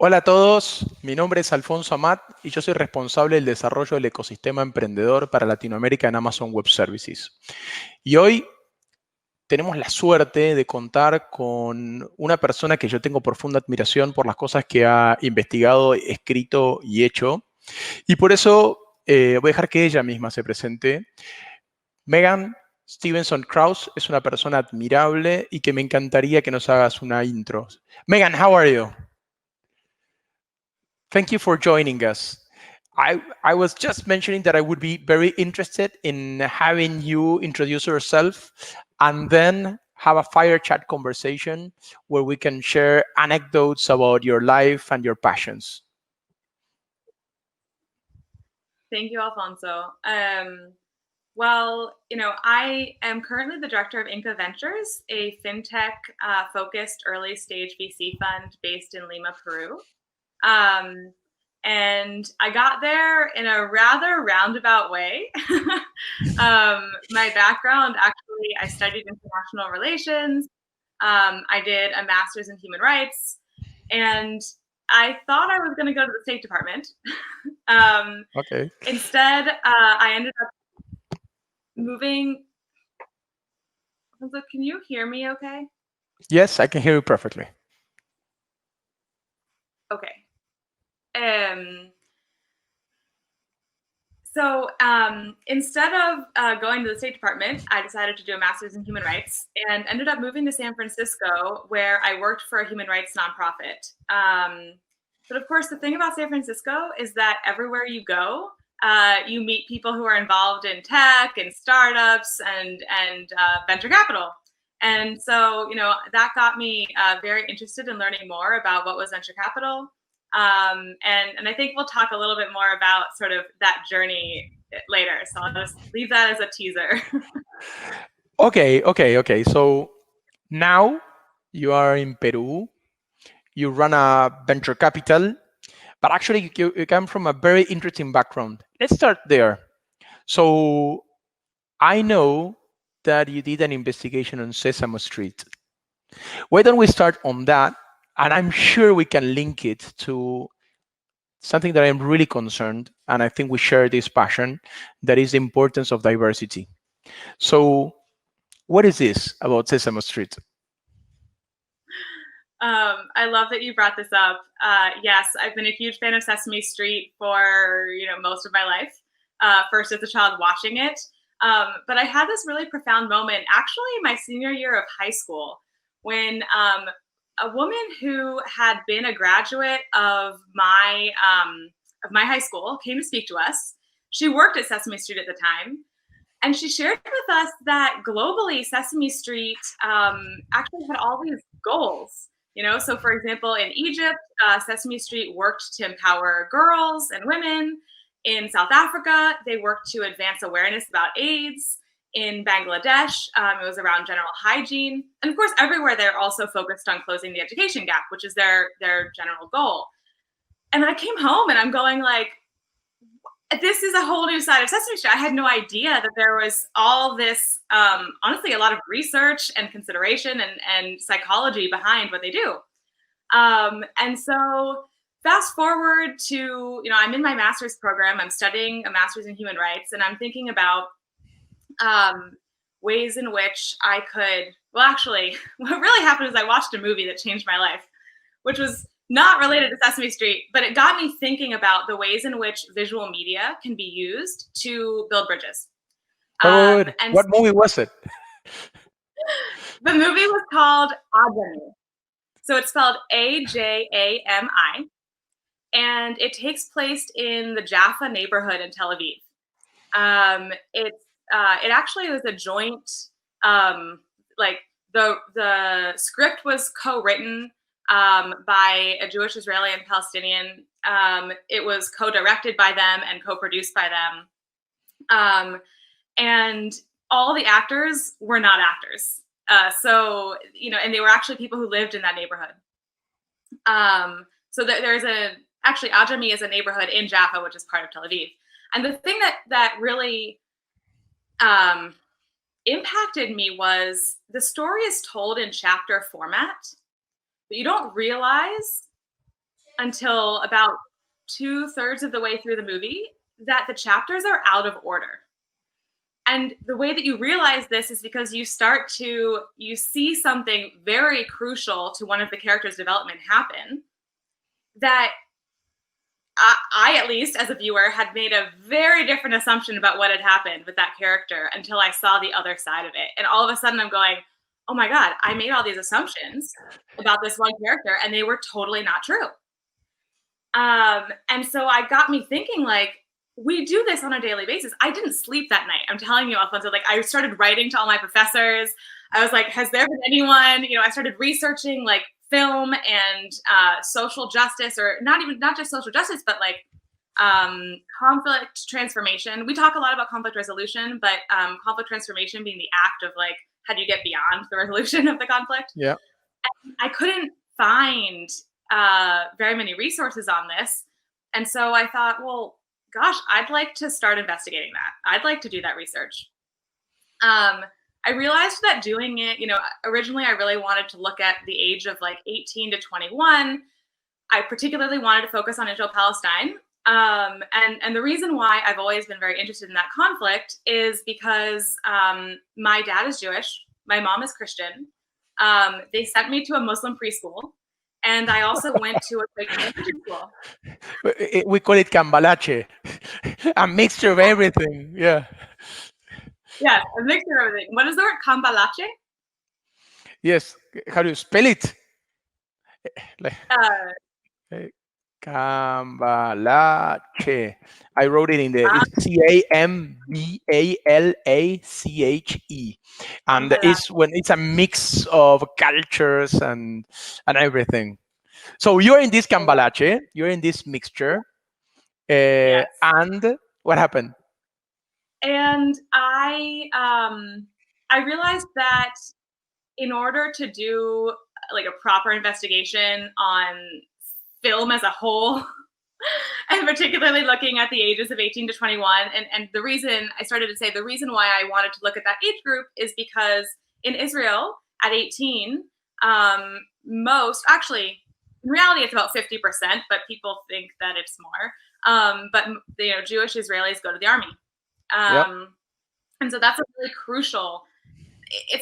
Hola a todos, mi nombre es Alfonso Amat y yo soy responsable del desarrollo del ecosistema emprendedor para Latinoamérica en Amazon Web Services. Y hoy tenemos la suerte de contar con una persona que yo tengo profunda admiración por las cosas que ha investigado, escrito y hecho. Y por eso voy a dejar que ella misma se presente. Megan Stevenson Krause es una persona admirable y que me encantaría que nos hagas una intro. Megan, how are you? Thank you for joining us. I was just mentioning that I would be very interested in having you introduce yourself and then have a fire chat conversation where we can share anecdotes about your life and your passions. Thank you, Alfonso. Well, I am currently the director of Inca Ventures, a fintech-focused early-stage VC fund based in Lima, Peru. And I got there in a rather roundabout way. My background, actually, I studied international relations. I did a master's in human rights, and I thought I was going to go to the State Department. Okay. Instead, I ended up moving. Can you hear me okay? Yes, I can hear you perfectly. Okay. So instead of going to the State Department, I decided to do a master's in human rights and ended up moving to San Francisco, where I worked for a human rights nonprofit. But of course, the thing about San Francisco is that everywhere you go, you meet people who are involved in tech and startups and venture capital. And so, that got me very interested in learning more about what was venture capital. And I think we'll talk a little bit more about sort of that journey later. So I'll just leave that as a teaser. Okay. So now you are in Peru. You run a venture capital, but actually you come from a very interesting background. Let's start there. So I know that you did an investigation on Sesame Street. Why don't we start on that? And I'm sure we can link it to something that I'm really concerned, and I think we share this passion, that is the importance of diversity. So what is this about Sesame Street? I love that you brought this up. Yes, I've been a huge fan of Sesame Street for most of my life. First as a child watching it, but I had this really profound moment actually my senior year of high school when a woman who had been a graduate of my high school came to speak to us. She worked at Sesame Street at the time. And she shared with us that globally, Sesame Street actually had all these goals. So for example, in Egypt, Sesame Street worked to empower girls and women. In South Africa, they worked to advance awareness about AIDS. In Bangladesh, it was around general hygiene. And of course, everywhere they're also focused on closing the education gap, which is their general goal. And I came home and I'm going like, this is a whole new side of Sesame Street. I had no idea that there was all this, honestly, a lot of research and consideration and psychology behind what they do. And so fast forward to, I'm in my master's program. I'm studying a master's in human rights, and I'm thinking about ways in which I could, well, actually, what really happened is I watched a movie that changed my life, which was not related to Sesame Street, but it got me thinking about the ways in which visual media can be used to build bridges. And what movie was it? The movie was called Ajami. So it's spelled Ajami, and it takes place in the Jaffa neighborhood in Tel Aviv. It actually was a joint, like the script was co-written by a Jewish, Israeli, and Palestinian. It was co-directed by them and co-produced by them. And all the actors were not actors. So, and they were actually people who lived in that neighborhood. So there's actually Ajami is a neighborhood in Jaffa, which is part of Tel Aviv. And the thing that really impacted me was the story is told in chapter format, but you don't realize until about 2/3 of the way through the movie that the chapters are out of order. And the way that you realize this is because you see something very crucial to one of the characters' development happen that I, at least as a viewer, had made a very different assumption about what had happened with that character until I saw the other side of it. And all of a sudden I'm going, oh my God, I made all these assumptions about this one character and they were totally not true. And so I got me thinking, like, we do this on a daily basis. I didn't sleep that night. I'm telling you, Alfonso, like I started writing to all my professors. I was like, has there been anyone, I started researching like film and social justice, or not just social justice, but like conflict transformation. We talk a lot about conflict resolution, but conflict transformation being the act of like, how do you get beyond the resolution of the conflict? Yeah. I couldn't find very many resources on this. And so I thought, well, gosh, I'd like to start investigating that. I'd like to do that research. I realized that doing it, originally I really wanted to look at the age of like 18 to 21. I particularly wanted to focus on Israel-Palestine. And the reason why I've always been very interested in that conflict is because my dad is Jewish, my mom is Christian. They sent me to a Muslim preschool, and I also went to a Christian elementary school. We call it cambalache, a mixture of everything. Yeah. Yes, a mixture of everything. What is the word? Cambalache? Yes. How do you spell it? Like, cambalache. I wrote it in the it's Cambalache, and it's when it's a mix of cultures and everything. So you're in this cambalache, you're in this mixture, Yes. and what happened? And I realized that in order to do like a proper investigation on film as a whole, and particularly looking at the ages of 18 to 21, and the reason I started to say the reason why I wanted to look at that age group is because in Israel at 18, most actually in reality it's about 50%, but people think that it's more. But Jewish Israelis go to the army. Yep. And so that's it's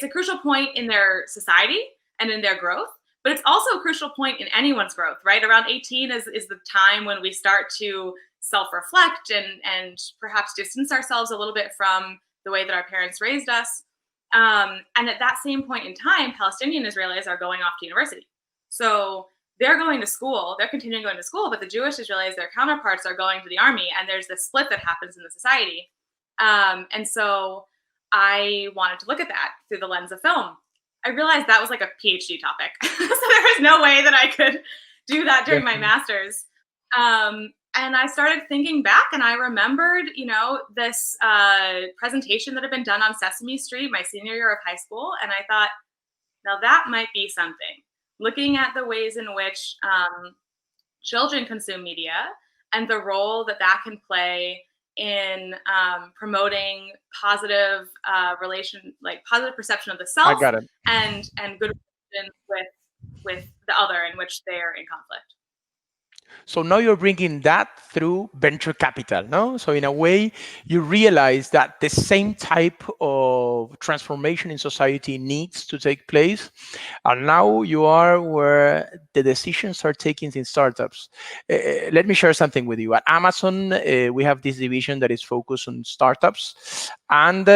a crucial point in their society and in their growth, but it's also a crucial point in anyone's growth, right? Around 18 is the time when we start to self-reflect and perhaps distance ourselves a little bit from the way that our parents raised us. And at that same point in time, Palestinian Israelis are going off to university. So they're going to school, they're continuing going to school, but the Jewish Israelis, their counterparts, are going to the army, and there's this split that happens in the society. And so I wanted to look at that through the lens of film. I realized that was like a PhD topic. So there was no way that I could do that during my master's. And I started thinking back, and I remembered, this presentation that had been done on Sesame Street my senior year of high school. And I thought, now that might be something. Looking at the ways in which children consume media and the role that can play in promoting positive positive perception of the self. I got it. and good relations with the other in which they're in conflict. So now you're bringing that through venture capital, no? So in a way, you realize that the same type of transformation in society needs to take place. And now you are where the decisions are taken in startups. Let me share something with you. At Amazon, we have this division that is focused on startups. And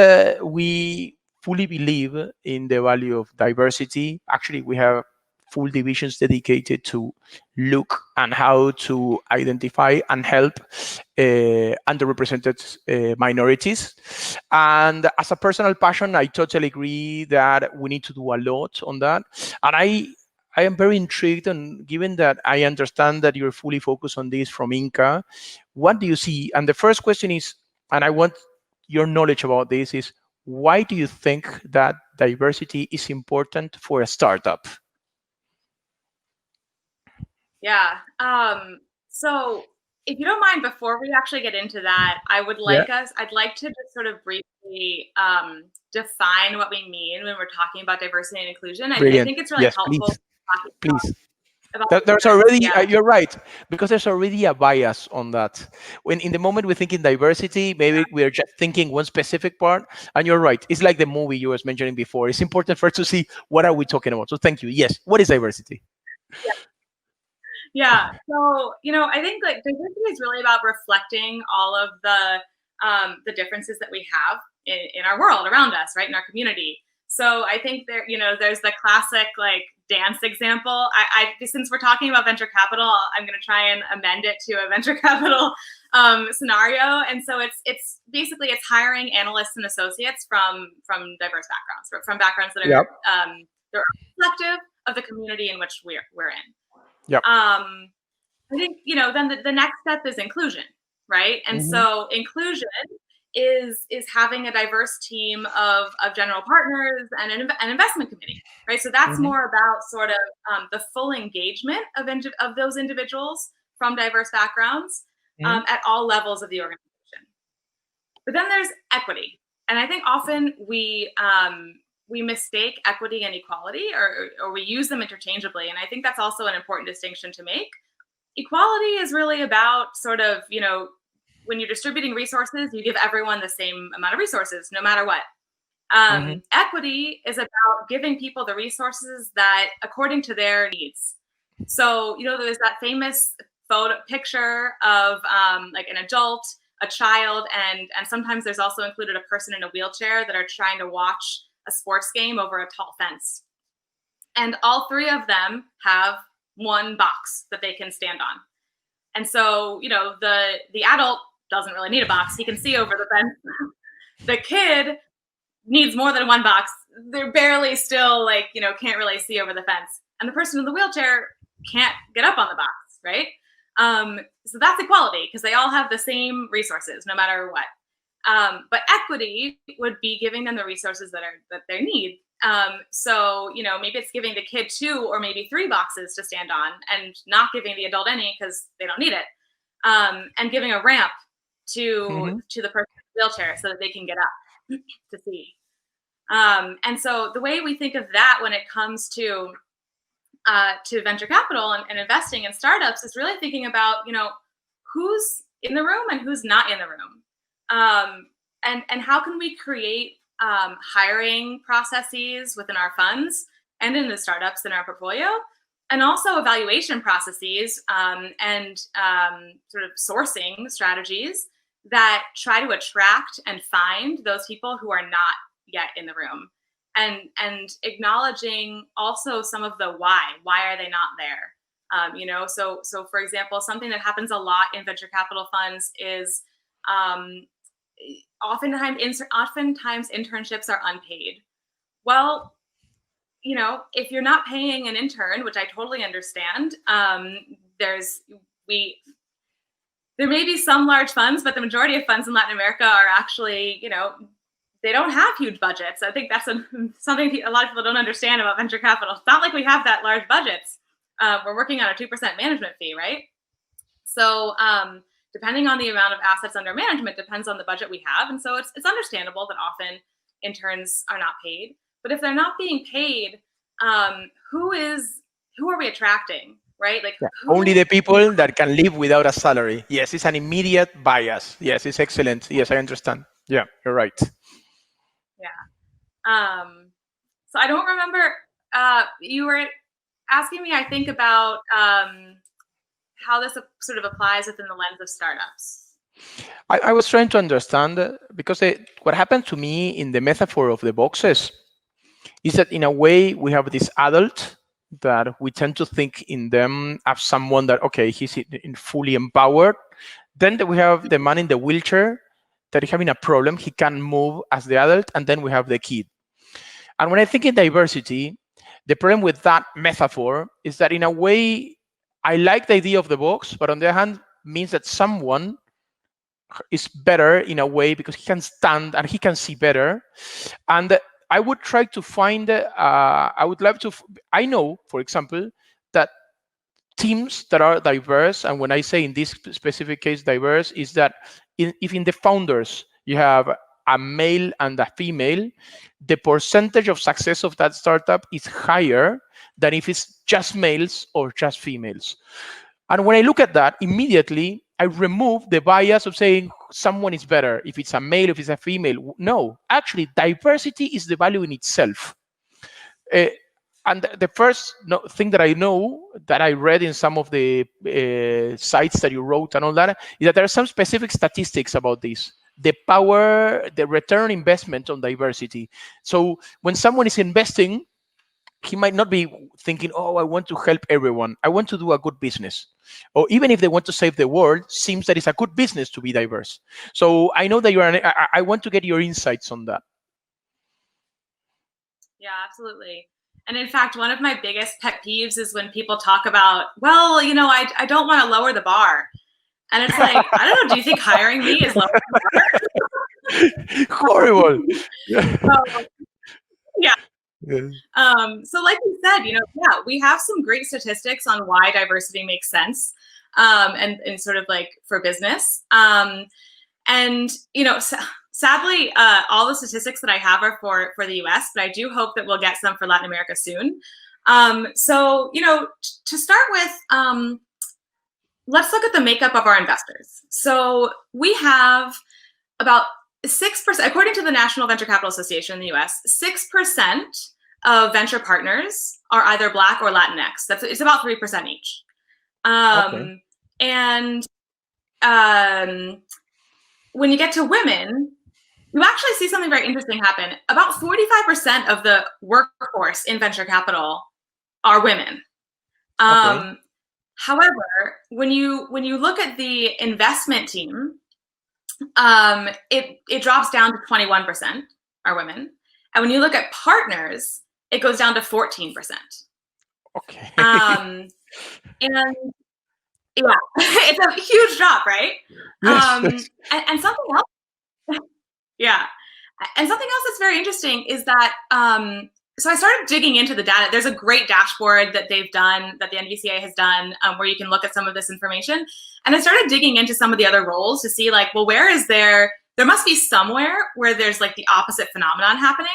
we fully believe in the value of diversity. Actually, we have full divisions dedicated to look and how to identify and help underrepresented minorities. And as a personal passion, I totally agree that we need to do a lot on that. And I am very intrigued, and given that I understand that you're fully focused on this from Inca, what do you see? And the first question is, and I want your knowledge about this, is why do you think that diversity is important for a startup? Yeah. So if you don't mind, before we actually get into that, I'd like to just sort of briefly define what we mean when we're talking about diversity and inclusion. I think it's really helpful. Please. about There's leaders. already, Yeah. you're right, because there's already a bias on that. When in the moment we think in diversity, maybe we're just thinking one specific part. And you're right, it's like the movie you was mentioning before. It's important for us to see what are we talking about. So thank you. Yes, what is diversity? Yeah. So, I think like diversity is really about reflecting all of the differences that we have in our world around us, right? In our community. So I think there's the classic like dance example. Since we're talking about venture capital, I'm going to try and amend it to a venture capital scenario. And so it's basically it's hiring analysts and associates from diverse backgrounds, from backgrounds that are Yep. they're reflective of the community in which we're in. Yep. I think then the next step is inclusion, right? And Hmm. so inclusion is having a diverse team of general partners and an investment committee, right? So that's Hmm. more about sort of the full engagement of those individuals from diverse backgrounds Hmm. at all levels of the organization. But then there's equity, and I think often we mistake equity and equality, or we use them interchangeably, and I think that's also an important distinction to make. Equality is really about sort of, when you're distributing resources, you give everyone the same amount of resources, no matter what. Hmm. Equity is about giving people the resources that according to their needs. So, there's that famous photo picture of like an adult, a child, and sometimes there's also included a person in a wheelchair that are trying to watch a sports game over a tall fence. And all three of them have one box that they can stand on. And so, the adult doesn't really need a box. He can see over the fence. The kid needs more than one box. They're barely still like, can't really see over the fence. And the person in the wheelchair can't get up on the box, right? So that's equality because they all have the same resources no matter what. But equity would be giving them the resources that they need. So maybe it's giving the kid 2 or maybe 3 boxes to stand on, and not giving the adult any because they don't need it, and giving a ramp to Hmm. the person in the wheelchair so that they can get up to see. And so the way we think of that when it comes to venture capital and investing in startups is really thinking about who's in the room and who's not in the room, and how can we create hiring processes within our funds and in the startups in our portfolio, and also evaluation processes and sort of sourcing strategies that try to attract and find those people who are not yet in the room, and acknowledging also some of the why are they not there. So for example, something that happens a lot in venture capital funds is um, oftentimes internships are unpaid. Well, if you're not paying an intern, which I totally understand, there's we there may be some large funds, but the majority of funds in Latin America are actually, they don't have huge budgets. I think that's something a lot of people don't understand about venture capital. It's not like we have that large budgets. We're working on a 2% management fee, right? So depending on the amount of assets under management depends on the budget we have. And so it's understandable that often interns are not paid. But if they're not being paid, who are we attracting, right? Like Yeah. Only who the people that can live without a salary. Yes, it's an immediate bias. Yes, it's excellent. Yes, I understand. Yeah, you're right. Yeah. So I don't remember. You were asking me, I think, about how this sort of applies within the lens of startups. I was trying to understand because what happened to me in the metaphor of the boxes is that in a way we have this adult that we tend to think in them as someone that okay he's in fully empowered. Then we have the man in the wheelchair that is having a problem. He can't move as the adult, and then we have the kid. And when I think in diversity, the problem with that metaphor is that in a way I like the idea of the box, but on the other hand means that someone is better in a way because he can stand and he can see better. And I would try to find, I would love to, I know, for example, that teams that are diverse, and when I say in this specific case diverse, is that if in the founders you have a male and a female, the percentage of success of that startup is higher than if it's just males or just females. And when I look at that, immediately I remove the bias of saying someone is better if it's a male, if it's a female. No, actually, diversity is the value in itself. Uh, and the first thing that I know that I read in some of the sites that you wrote and all that is that there are some specific statistics about this. The power, the return investment on diversity. So when someone is investing, he might not be thinking, oh, I want to help everyone. I want to do a good business. Or even if they want to save the world, seems that it's a good business to be diverse. So I know that I want to get your insights on that. Yeah, absolutely. And in fact, one of my biggest pet peeves is when people talk about, well, I don't want to lower the bar. And it's like, I don't know, do you think hiring me is lowering the bar? Horrible. Yeah. So like you said, we have some great statistics on why diversity makes sense, and sort of like for business. And sadly, all the statistics that I have are for the US, but I do hope that we'll get some for Latin America soon. So to start with, let's look at the makeup of our investors. So we have about 6%, according to the National Venture Capital Association in the US, 6% of venture partners are either Black or Latinx. It's about 3% each. Okay. And when you get to women, you actually see something very interesting happen. About 45% of the workforce in venture capital are women. Okay. However, when you look at the investment team, it drops down to 21% are women. And when you look at partners, it goes down to 14%. Okay. And yeah, it's a huge drop, right? Yes. And something else, yeah. And something else that's very interesting is that, so I started digging into the data. There's a great dashboard that they've done, that the NVCA has done, where you can look at some of this information. And I started digging into some of the other roles to see like, well, where is there must be somewhere where there's like the opposite phenomenon happening.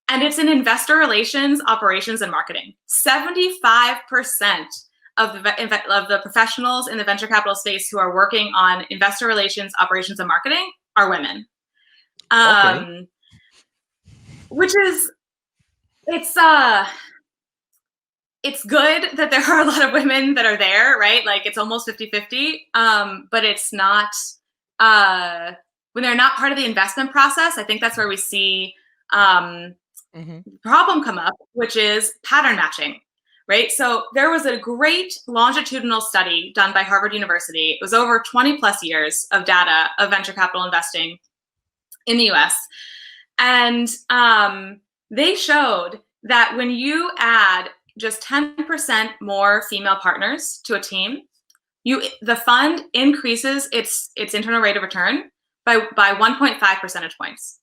And it's in investor relations, operations, and marketing. 75% of the professionals in the venture capital space who are working on investor relations, operations, and marketing are women. Okay. Which is, it's good that there are a lot of women that are there, right? Like it's almost 50-50, but it's not, when they're not part of the investment process, I think that's where we see problem come up, which is pattern matching, right? So there was a great longitudinal study done by Harvard University. It was over 20 plus years of data of venture capital investing in the US. And they showed that when you add just 10% more female partners to a team, the fund increases its internal rate of return by 1.5 percentage points.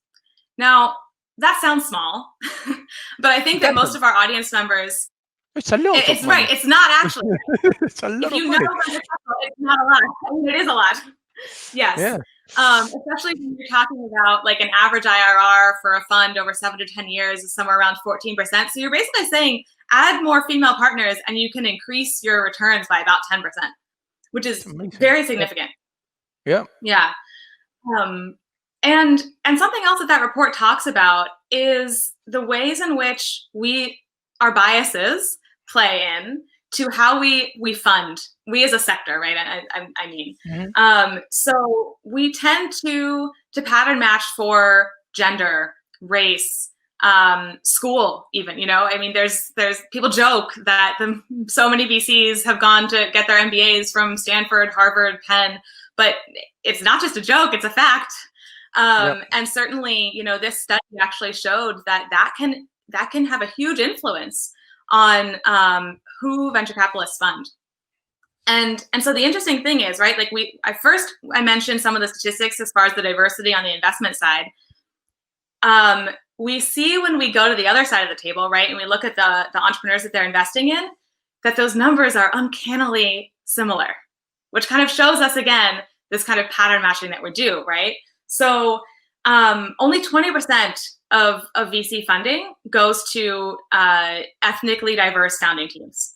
Now, that sounds small, but I think that most of our audience members, it's a lot. It's right. It's not actually. It's a lot if you of money. know it's not a lot. I mean, it is a lot. Yes. Yeah. Especially when you're talking about like an average IRR for a fund over 7 to 10 years is somewhere around 14%. So you're basically saying add more female partners and you can increase your returns by about 10%, which is very significant. Yeah. Yeah. And something else that report talks about is the ways in which our biases play in to how we fund, we as a sector, right? I mean, so we tend to pattern match for gender, race, school, even, I mean, there's people joke that so many VCs have gone to get their MBAs from Stanford, Harvard, Penn, but it's not just a joke, it's a fact. And certainly, this study actually showed that can have a huge influence on who venture capitalists fund. And so the interesting thing is, right, like I mentioned some of the statistics as far as the diversity on the investment side. We see when we go to the other side of the table, right, and we look at the entrepreneurs that they're investing in, that those numbers are uncannily similar, which kind of shows us, again, this kind of pattern matching that we do, right? So only 20% of VC funding goes to ethnically diverse founding teams.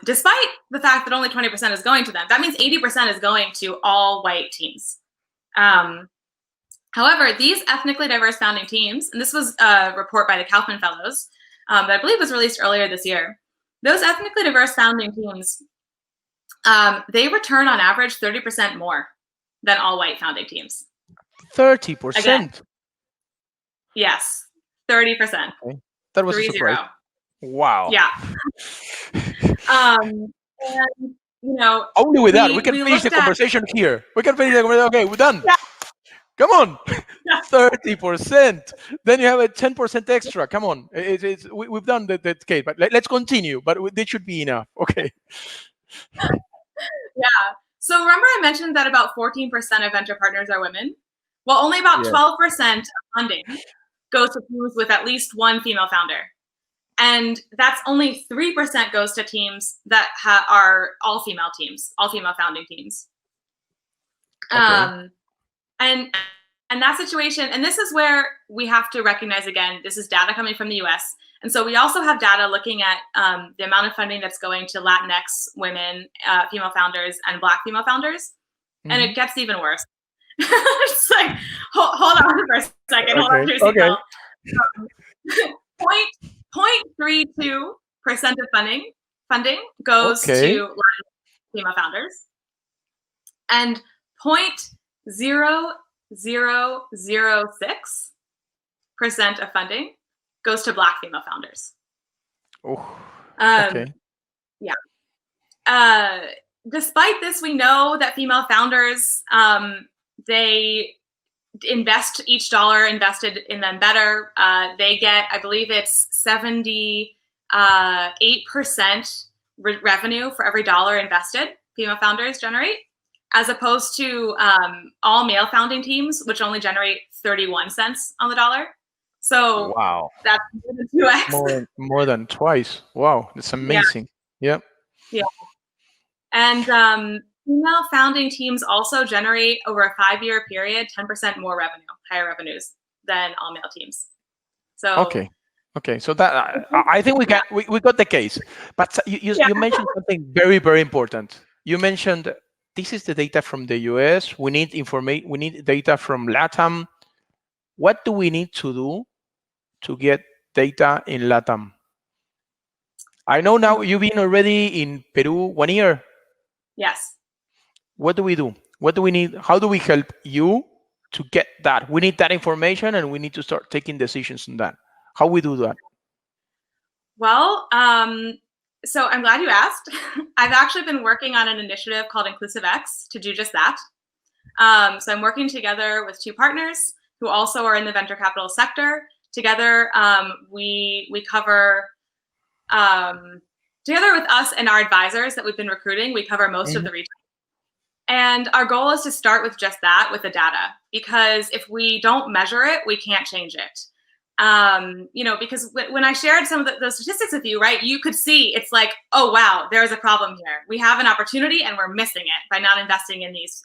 Despite the fact that only 20% is going to them, that means 80% is going to all white teams. However, these ethnically diverse founding teams, and this was a report by the Kaufman Fellows that I believe was released earlier this year, those ethnically diverse founding teams, they return on average 30% more than all white founding teams. 30%? Again, yes, 30%. Okay. That was a surprise. Wow. Yeah. And, you know, only with that, we can finish the conversation here. We can finish the conversation. Okay, we're done. Yeah. Come on. 30%. Then you have a 10% extra. Come on. We've done the case, but let's continue. But this should be enough. Okay. Yeah. So remember I mentioned that about 14% of venture partners are women? Well, only about 12% of funding goes to teams with at least one female founder. And that's only 3% goes to teams that are all female teams, all female founding teams. Okay. And that situation, and this is where we have to recognize, again, this is data coming from the US. And so we also have data looking at the amount of funding that's going to Latinx women, female founders, and Black female founders. Mm-hmm. And it gets even worse. It's like, hold on for a second. Hold on for a second. 0.32% of funding goes to Latinx female founders. And 0.0006% of funding goes to Black female founders. Oh, yeah. Despite this, we know that female founders, they invest each dollar invested in them better. They get, I believe it's 78% revenue for every dollar invested, female founders generate, as opposed to all male founding teams, which only generate 31 cents on the dollar. So wow, that's more than 2x. More than twice. Wow, that's amazing. Yeah. And female founding teams also generate over a 5-year period 10% more revenue, higher revenues than all male teams. So okay. So that I think we got the case. But you mentioned something very, very important. You mentioned this is the data from the US. We need information. We need data from LATAM. What do we need to do to get data in LATAM? I know now you've been already in Peru 1 year. Yes. What do we do? What do we need? How do we help you to get that? We need that information and we need to start taking decisions on that. How we do that? Well, so I'm glad you asked. I've actually been working on an initiative called Inclusive X to do just that. So I'm working together with 2 partners who also are in the venture capital sector. Together, we cover, together with us and our advisors that we've been recruiting, we cover most of the region. And our goal is to start with just that, with the data, because if we don't measure it, we can't change it. Because when I shared some of those statistics with you, right, you could see it's like, oh, wow, there's a problem here. We have an opportunity and we're missing it by not investing in these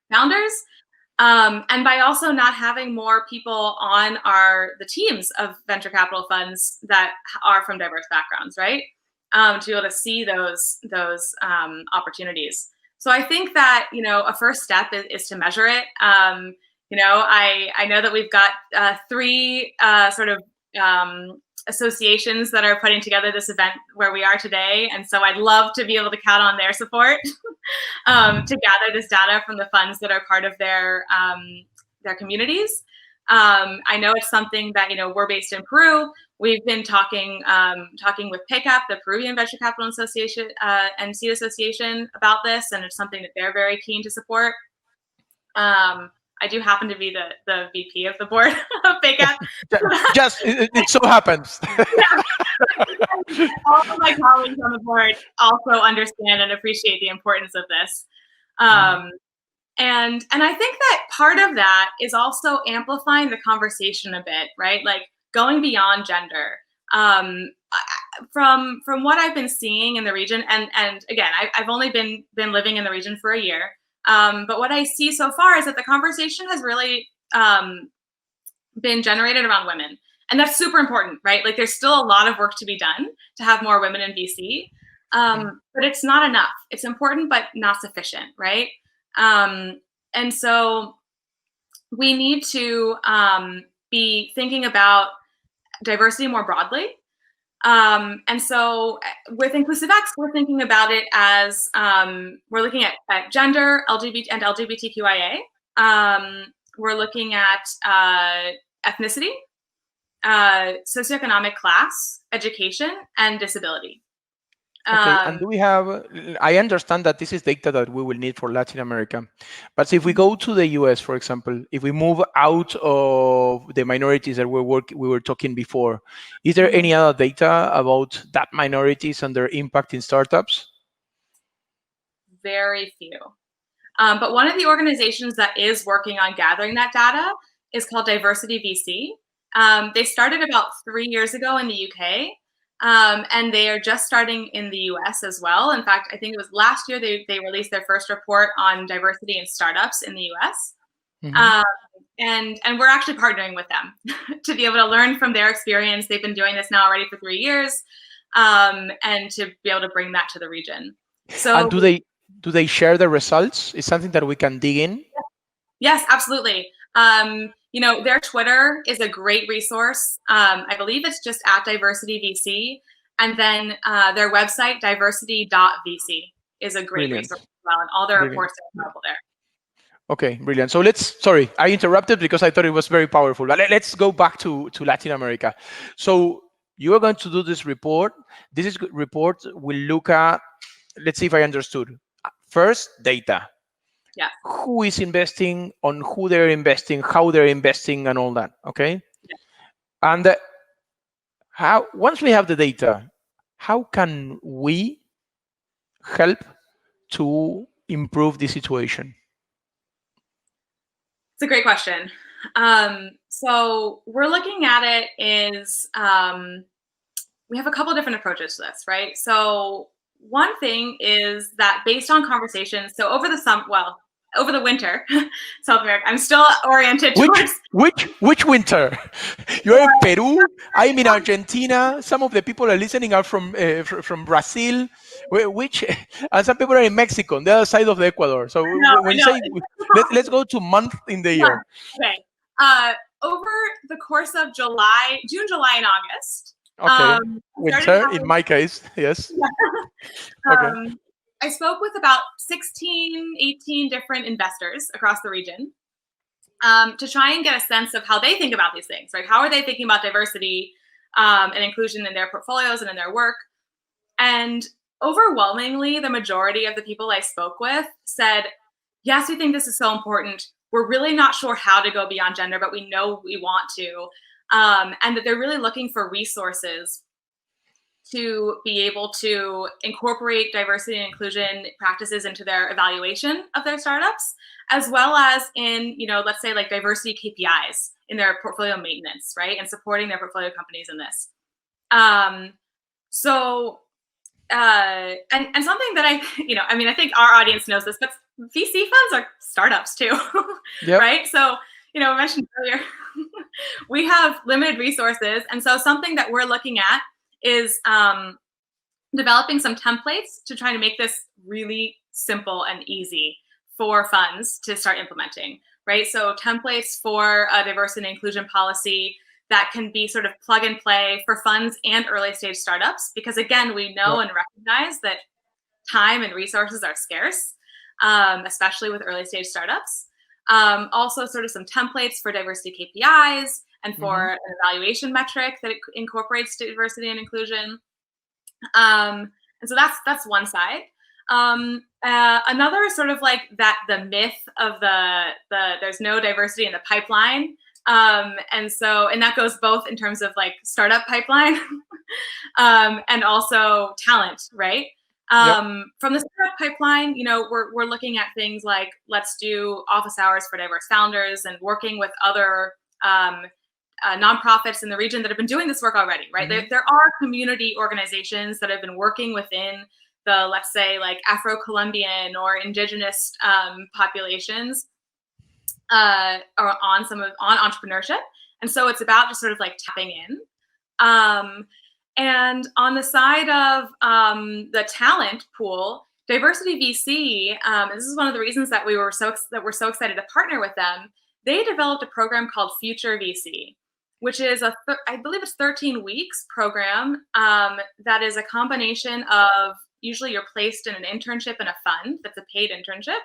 founders. And by also not having more people on the teams of venture capital funds that are from diverse backgrounds, right? To be able to see those opportunities. So I think that, a first step is to measure it. I know that we've got 3 sort of associations that are putting together this event where we are today. And so I'd love to be able to count on their support to gather this data from the funds that are part of their communities. I know it's something that, we're based in Peru. We've been talking with PICAP, the Peruvian Venture Capital Association, and Seed Association about this, and it's something that they're very keen to support. I do happen to be the VP of the board of PICAP. Just it so happens. All of my colleagues on the board also understand and appreciate the importance of this. And I think that part of that is also amplifying the conversation a bit, right? Like going beyond gender. From what I've been seeing in the region, and again, I've only been living in the region for a year. But what I see so far is that the conversation has really been generated around women. And that's super important, right? Like there's still a lot of work to be done to have more women in VC. But it's not enough. It's important, but not sufficient, right? And so we need to be thinking about diversity more broadly. And so with Inclusive X, we're thinking about it as we're looking at gender, LGBT, and LGBTQIA. We're looking at ethnicity, socioeconomic class, education, and disability. Okay, and do we have, I understand that this is data that we will need for Latin America, but if we go to the US, for example, if we move out of the minorities that we were talking before, is there any other data about that minorities and their impact in startups? Very few. But one of the organizations that is working on gathering that data is called Diversity VC. They started about 3 years ago in the UK. And they are just starting in the US as well. In fact, I think it was last year they released their first report on diversity in startups in the US. And we're actually partnering with them to be able to learn from their experience. They've been doing this now already for 3 years, and to be able to bring that to the region. So, and do they share the results? Is something that we can dig in? Yes, absolutely. Their Twitter is a great resource. I believe it's just at Diversity VC. And then their website, diversity.vc, is a great resource as well. And all their reports are available there. Okay, brilliant. So sorry, I interrupted because I thought it was very powerful. But let's go back to Latin America. So you are going to do this report. This report will look at, let's see if I understood. First, data. Yeah. Who is investing, on who they're investing, how they're investing, and all that. Okay. Yeah. And once we have the data, how can we help to improve the situation? It's a great question. So we're looking at it is we have a couple different approaches to this, right? So one thing is that based on conversations, so over the winter, South America, I'm still oriented towards... Which winter? You're in Peru, I'm in Argentina, some of the people are listening are from Brazil, and some people are in Mexico, on the other side of the Ecuador. So when you say, let's go to month in the year. Okay. Over the course of June, July, and August. Okay, winter in my case, yes. Okay. I spoke with about 16, 18 different investors across the region to try and get a sense of how they think about these things, right? How are they thinking about diversity and inclusion in their portfolios and in their work? And overwhelmingly, the majority of the people I spoke with said, yes, we think this is so important. We're really not sure how to go beyond gender, but we know we want to. And that they're really looking for resources to be able to incorporate diversity and inclusion practices into their evaluation of their startups, as well as in, let's say like diversity KPIs in their portfolio maintenance, right? And supporting their portfolio companies in this. And something that I think our audience knows this, but VC funds are startups too, yep. Right? So, I mentioned earlier, we have limited resources. And so something that we're looking at is developing some templates to try to make this really simple and easy for funds to start implementing, right? So templates for a diversity and inclusion policy that can be sort of plug and play for funds and early stage startups, because again, we know and recognize that time and resources are scarce, especially with early stage startups. Also sort of some templates for diversity KPIs and for an evaluation metric that incorporates diversity and inclusion. And so that's one side. Another is sort of like the myth of the there's no diversity in the pipeline. And that goes both in terms of like startup pipeline and also talent, right? From the startup pipeline, we're looking at things like, let's do office hours for diverse founders and working with other nonprofits in the region that have been doing this work already, right? There are community organizations that have been working within the, let's say, like Afro-Colombian or indigenous populations or on entrepreneurship. And so it's about just sort of like tapping in. And on the side of the talent pool, Diversity VC, this is one of the reasons that we're so excited to partner with them. They developed a program called Future VC, which is I believe it's 13 weeks program that is a combination of, usually you're placed in an internship in a fund that's a paid internship,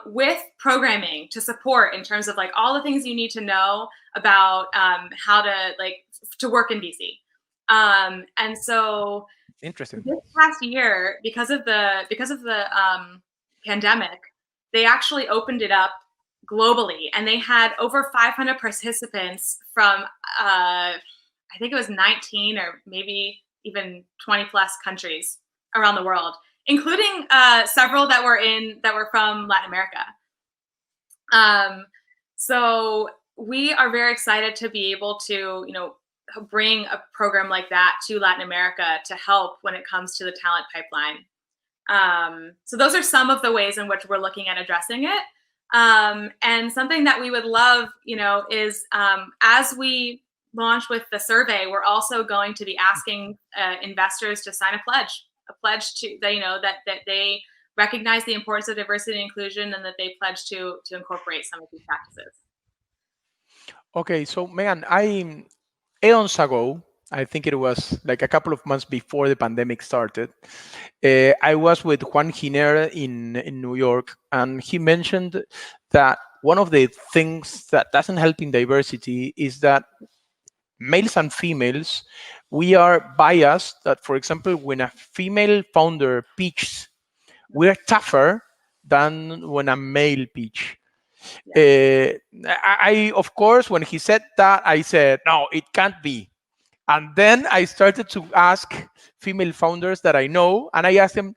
with programming to support in terms of like all the things you need to know about how to work in VC. And so Interesting. this past year, because of the pandemic, they actually opened it up globally, and they had over 500 participants from I think it was 19 or maybe even 20 plus countries around the world, including several that were from Latin America. So we are very excited to be able to, bring a program like that to Latin America to help when it comes to the talent pipeline. So those are some of the ways in which we're looking at addressing it. And something that we would love, is as we launch with the survey, we're also going to be asking investors to sign a pledge to that they recognize the importance of diversity and inclusion, and that they pledge to incorporate some of these practices. Okay, so Megan, eons ago, I think it was like a couple of months before the pandemic started, I was with Juan Giner in New York, and he mentioned that one of the things that doesn't help in diversity is that males and females, we are biased that, for example, when a female founder pitches, we're tougher than when a male pitch. I, of course, when he said that, I said, no, it can't be. And then I started to ask female founders that I know, and I asked them,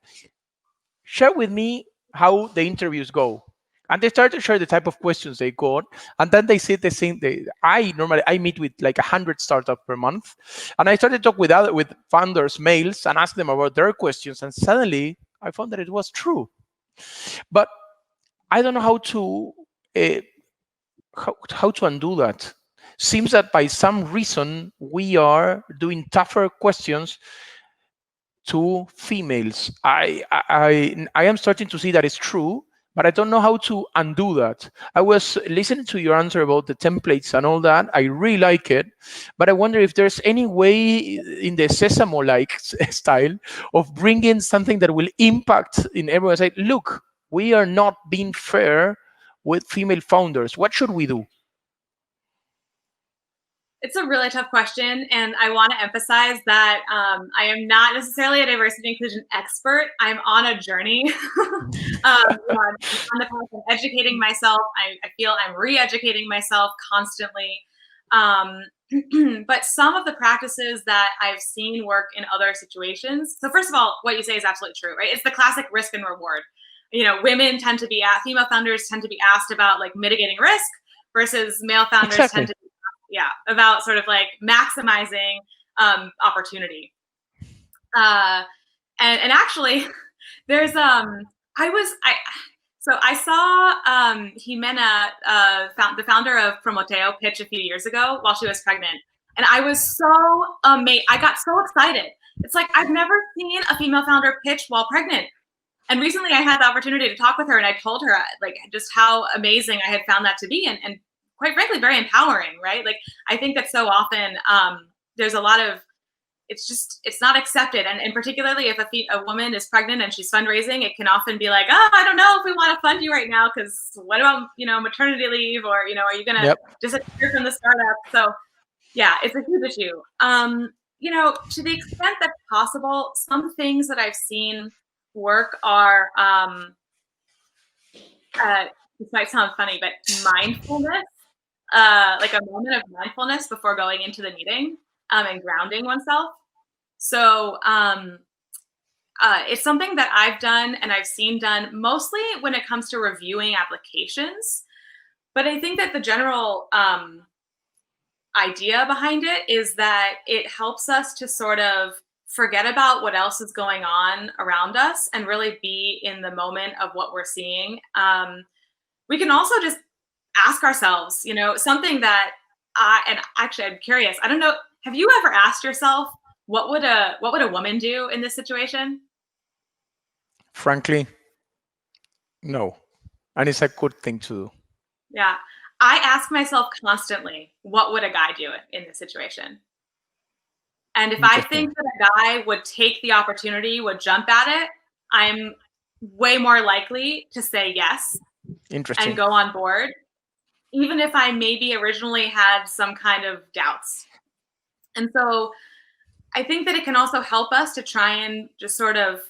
share with me how the interviews go. And they started to share the type of questions they got. And then they said the same. I meet with like 100 startups per month. And I started to talk with founders, males, and ask them about their questions. And suddenly I found that it was true. But I don't know how to undo that. Seems that by some reason we are doing tougher questions to females. I am starting to see that it's true, but I don't know how to undo that. I was listening to your answer about the templates and all that. I really like it, but I wonder if there's any way in the Sesamo-like style of bringing something that will impact in everyone. Say, look, we are not being fair with female founders. What should we do? It's a really tough question, and I want to emphasize that I am not necessarily a diversity and inclusion expert. I'm on a journey. On the path of educating myself. I feel I'm re-educating myself constantly. But some of the practices that I've seen work in other situations. So first of all, what you say is absolutely true, right? It's the classic risk and reward. Women tend to be asked, female founders tend to be asked about like mitigating risk, versus male founders Exactly. tend to about sort of like maximizing opportunity. And actually, there's so I saw Jimena, the founder of Promoteo, pitch a few years ago while she was pregnant, and I was so amazed. I got so excited. It's like I've never seen a female founder pitch while pregnant. And recently, I had the opportunity to talk with her, and I told her like just how amazing I had found that to be, and quite frankly, very empowering, right? Like, I think that so often there's a lot of, it's not accepted. And particularly if a woman is pregnant and she's fundraising, it can often be like, oh, I don't know if we want to fund you right now, because what about, maternity leave, or, are you going to disappear from the startup? So yeah, it's a huge issue. To the extent that's possible, some things that I've seen work are, this might sound funny, but mindfulness. Like a moment of mindfulness before going into the meeting, and grounding oneself. So it's something that I've done and I've seen done mostly when it comes to reviewing applications. But I think that the general idea behind it is that it helps us to sort of forget about what else is going on around us and really be in the moment of what we're seeing. We can also just ask ourselves, something that and actually I'm curious. I don't know. Have you ever asked yourself what would a woman do in this situation? Frankly, no. And it's a good thing to do. Yeah. I ask myself constantly, what would a guy do in this situation? And if I Interesting. think that a guy would take the opportunity, would jump at it, I'm way more likely to say yes and Interesting. go on board, even if I maybe originally had some kind of doubts. And so I think that it can also help us to try and just sort of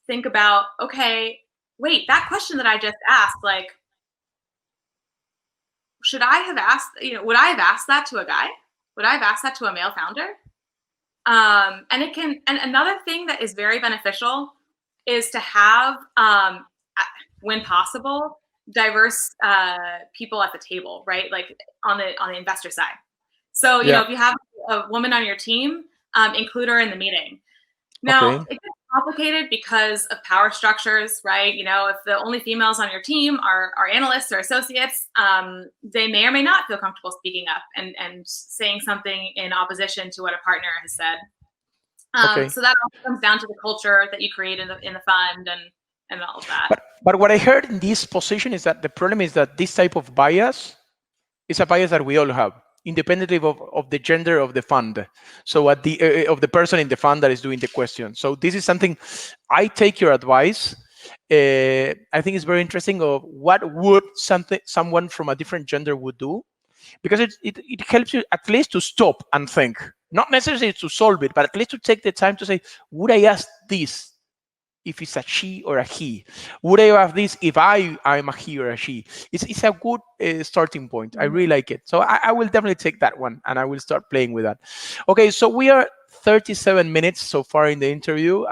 think about, okay, wait, that question that I just asked, like, should I have asked, would I have asked that to a guy? Would I have asked that to a male founder? And it can, and another thing that is very beneficial is to have, when possible, diverse people at the table, right? Like on the investor side. So, Yeah. if you have a woman on your team, include her in the meeting. Now, Okay. it gets complicated because of power structures, right? If the only females on your team are analysts or associates, they may or may not feel comfortable speaking up and saying something in opposition to what a partner has said. Okay. So that all comes down to the culture that you create in the fund and all of that. But what I heard in this position is that the problem is that this type of bias is a bias that we all have, independently of the gender of the fund. So at the of the person in the fund that is doing the question. So this is something I take your advice. I think it's very interesting of what would someone from a different gender would do, because it helps you at least to stop and think, not necessarily to solve it, but at least to take the time to say, would I ask this if it's a she or a he? Would I have this if I'm a he or a she? It's a good starting point. I really like it. So I will definitely take that one and I will start playing with that. Okay, so we are 37 minutes so far in the interview.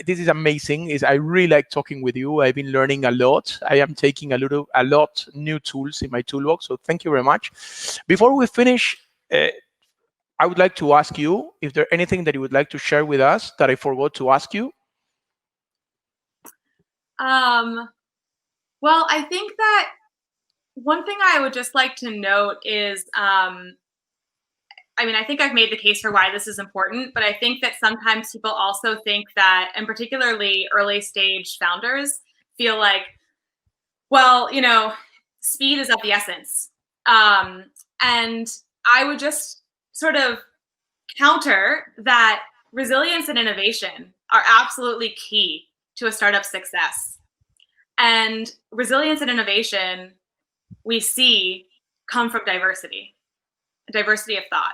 This is amazing. I really like talking with you. I've been learning a lot. I am taking a lot new tools in my toolbox. So thank you very much. Before we finish, I would like to ask you if there anything that you would like to share with us that I forgot to ask you. Well, I think that one thing I would just like to note is, I think I've made the case for why this is important, but I think that sometimes people also think that, and particularly early stage founders, feel like, well, speed is of the essence. And I would just sort of counter that resilience and innovation are absolutely key to a startup success. And resilience and innovation we see come from diversity of thought.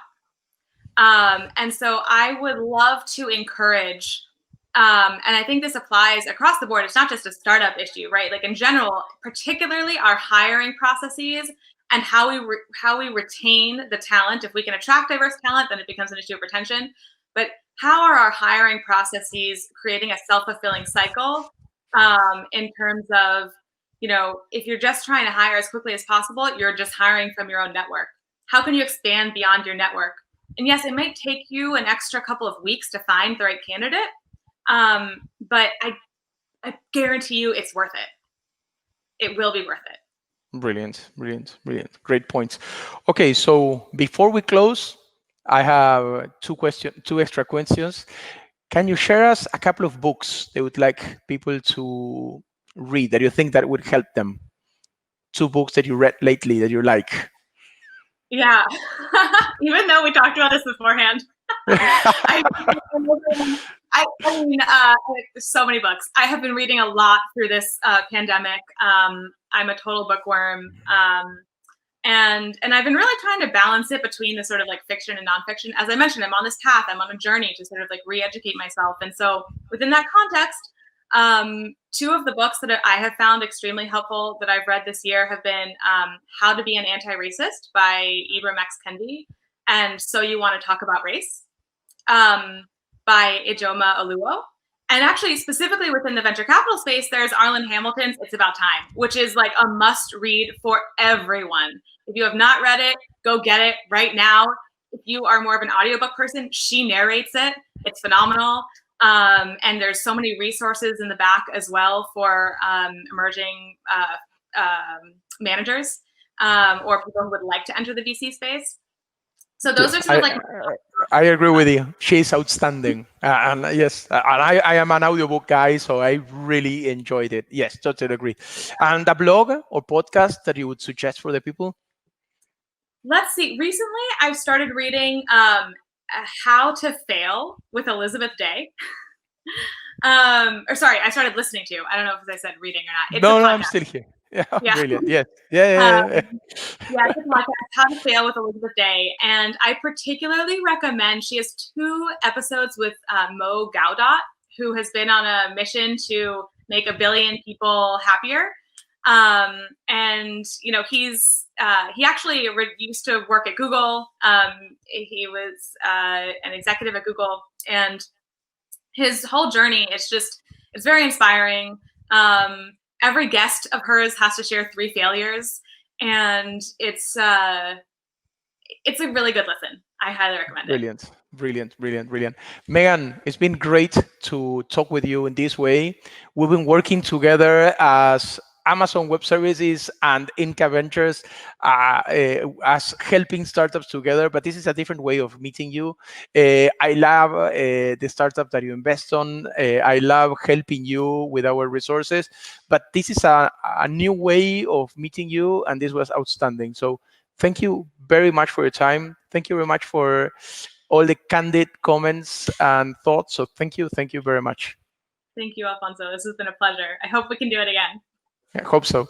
And so I would love to encourage, and I think this applies across the board. It's not just a startup issue, right? Like in general, particularly our hiring processes and how we retain the talent. If we can attract diverse talent, then it becomes an issue of retention. But how are our hiring processes creating a self-fulfilling cycle in terms of, if you're just trying to hire as quickly as possible, you're just hiring from your own network. How can you expand beyond your network? And yes, it might take you an extra couple of weeks to find the right candidate, but I guarantee you it's worth it. It will be worth it. Brilliant, brilliant, brilliant. Great points. Okay, so before we close, I have two extra questions. Can you share us a couple of books they would like people to read that you think that would help them? Two books that you read lately that you like. Yeah. Even though we talked about this beforehand. I mean, there's so many books. I have been reading a lot through this pandemic. I'm a total bookworm. And I've been really trying to balance it between the sort of like fiction and nonfiction. As I mentioned, I'm on this path. I'm on a journey to sort of like re-educate myself. And so within that context, two of the books that I have found extremely helpful that I've read this year have been How to Be an Anti-Racist by Ibram X. Kendi and So You Want to Talk About Race by Ijoma Oluo. And actually, specifically within the venture capital space, there's Arlen Hamilton's It's About Time, which is like a must read for everyone. If you have not read it, go get it right now. If you are more of an audiobook person, she narrates it. It's phenomenal. And there's so many resources in the back as well for emerging managers or people who would like to enter the VC space. So those Yes, are sort of like I agree with you. She's outstanding. And yes, and I am an audiobook guy, so I really enjoyed it. Yes, totally agree. And a blog or podcast that you would suggest for the people? let's see. Recently, I've started reading How to Fail with Elizabeth Day. Or sorry, I started listening to. I don't know if I said reading or not. It's a No, no, I'm podcast. still here. Yeah, Yeah. brilliant. Yes. Yeah, yeah, yeah. Yeah, it's a podcast, How to Fail with Elizabeth Day. And I particularly recommend, she has 2 episodes with Mo Gaudat, who has been on a mission to make 1 billion people happier. And, you know, he actually used to work at Google. He was an executive at Google. And his whole journey, it's very inspiring. Every guest of hers has to share 3 failures, and it's a really good listen. I highly recommend it. Brilliant, brilliant, brilliant, brilliant. Megan, it's been great to talk with you in this way. We've been working together as Amazon Web Services and Inca Ventures as helping startups together, but this is a different way of meeting you. I love the startup that you invest on. I love helping you with our resources, but this is a new way of meeting you, and this was outstanding. So thank you very much for your time. Thank you very much for all the candid comments and thoughts. So thank you very much. Thank you, Alfonso. This has been a pleasure. I hope we can do it again. I hope so.